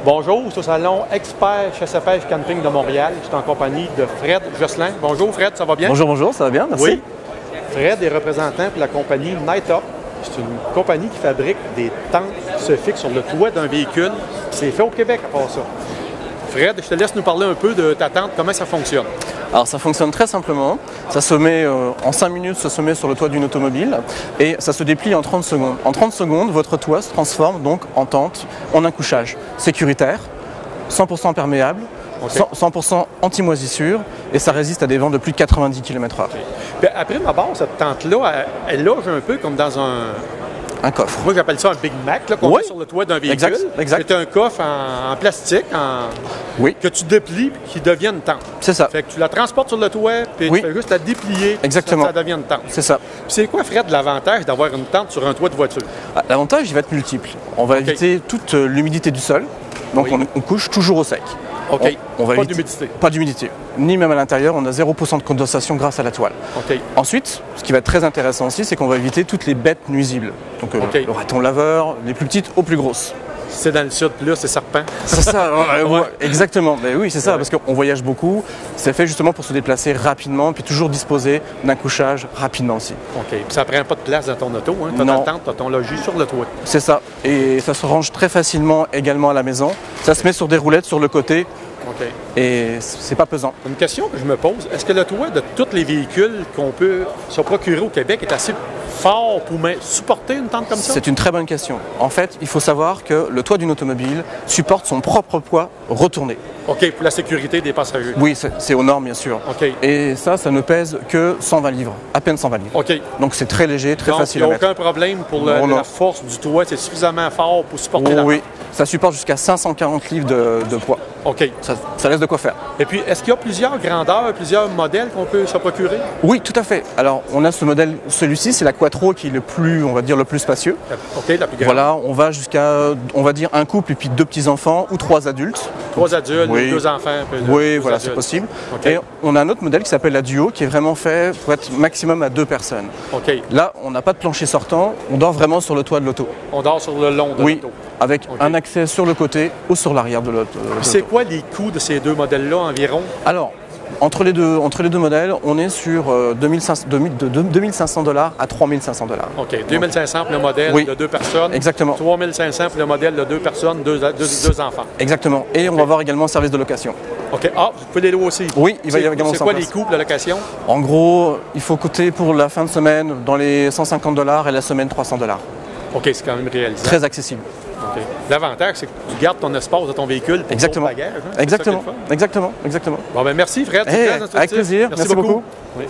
Bonjour, c'est au salon Expert Chasse-à-Pêche Camping de Montréal. Je suis en compagnie de Fred Josselin. Bonjour Fred, ça va bien? Bonjour, bonjour, ça va bien, merci. Oui. Fred est représentant pour la compagnie Night Up. C'est une compagnie qui fabrique des tentes qui se fixent sur le toit d'un véhicule. C'est fait au Québec à part ça. Fred, je te laisse nous parler un peu de ta tente, comment ça fonctionne. Alors ça fonctionne très simplement, ça se met en 5 minutes, ça se met sur le toit d'une automobile et ça se déplie en 30 secondes. En 30 secondes, votre toit se transforme donc en tente, en un couchage sécuritaire, 100% imperméable, Okay. 100% anti-moisissure et ça résiste à des vents de plus de 90 km/h. Okay. Après ma base, cette tente-là, elle loge un peu comme dans un coffre. Moi, j'appelle ça un Big Mac, qu'on met sur le toit d'un véhicule. Exact. C'est un coffre en plastique que tu déplies et qui devient une tente. C'est ça. Fait que tu la transportes sur le toit puis tu fais juste la déplier. Exactement. Ça devient une tente. C'est ça. C'est quoi, Fred, l'avantage d'avoir une tente sur un toit de voiture? L'avantage, il va être multiple. On va éviter toute l'humidité du sol. Donc on couche toujours au sec. OK. On va pas éviter... d'humidité. Pas d'humidité. Ni même à l'intérieur, on a 0% de condensation grâce à la toile. OK. Ensuite, ce qui va être très intéressant aussi, c'est qu'on va éviter toutes les bêtes nuisibles. Donc le raton laveur, les plus petites aux plus grosses. C'est dans le sud, plus c'est serpent. C'est ça, exactement. Mais oui, c'est ça, parce qu'on voyage beaucoup. C'est fait justement pour se déplacer rapidement, puis toujours disposer d'un couchage rapidement aussi. OK. Puis ça prend pas de place dans ton auto, hein? Tu as ta tente, tu as ton logis sur le toit. C'est ça. Et ça se range très facilement également à la maison. Ça se met sur des roulettes sur le côté. OK. Et c'est pas pesant. Une question que je me pose, est-ce que le toit de tous les véhicules qu'on peut se procurer au Québec est assez fort pour supporter une tente comme ça? C'est une très bonne question. En fait, il faut savoir que le toit d'une automobile supporte son propre poids retourné. OK, pour la sécurité des passagers. Oui, c'est aux normes, bien sûr. OK. Et ça ne pèse que 120 livres, à peine 120 livres. OK. Donc c'est très léger, très facile à mettre. Il n'y a aucun problème pour la force du toit, c'est suffisamment fort pour supporter la tente? Oui, ça supporte jusqu'à 540 livres de poids. OK. Ça laisse de quoi faire. Et puis, est-ce qu'il y a plusieurs grandeurs, plusieurs modèles qu'on peut se procurer? Oui, tout à fait. Alors, on a ce modèle, celui-ci, c'est la Quattro qui est le plus, on va dire, le plus spacieux. OK, la plus grande. Voilà, on va jusqu'à, on va dire, un couple et puis 2 petits-enfants ou 3 adultes. 3 adultes, 2 enfants. Oui, voilà, c'est possible. Okay. Et on a un autre modèle qui s'appelle la Duo, qui est vraiment fait pour être maximum à 2 personnes. OK. Là, on n'a pas de plancher sortant, on dort vraiment sur le toit de l'auto. On dort sur le long de l'auto. Avec un accès sur le côté ou sur l'arrière de l'auto. C'est quoi les coûts de ces deux modèles-là environ? Alors, entre les deux modèles, on est sur de 2500 $ à 3500 $. OK. 2500 pour le modèle de 2 personnes. Exactement. 3500 pour le modèle de 2 personnes, 2 enfants. Exactement. Et on va avoir également un service de location. OK. Ah, vous pouvez les louer aussi? Oui, il va y avoir également. C'est quoi les coûts de la location? En gros, il faut coûter pour la fin de semaine dans les 150 $ et la semaine 300 $. OK, c'est quand même réalisable. Très accessible. Okay. L'avantage, c'est que tu gardes ton espace de ton véhicule pour ton bagage. Hein? Exactement. Bon, ben merci Fred. Avec plaisir. Merci beaucoup. Oui.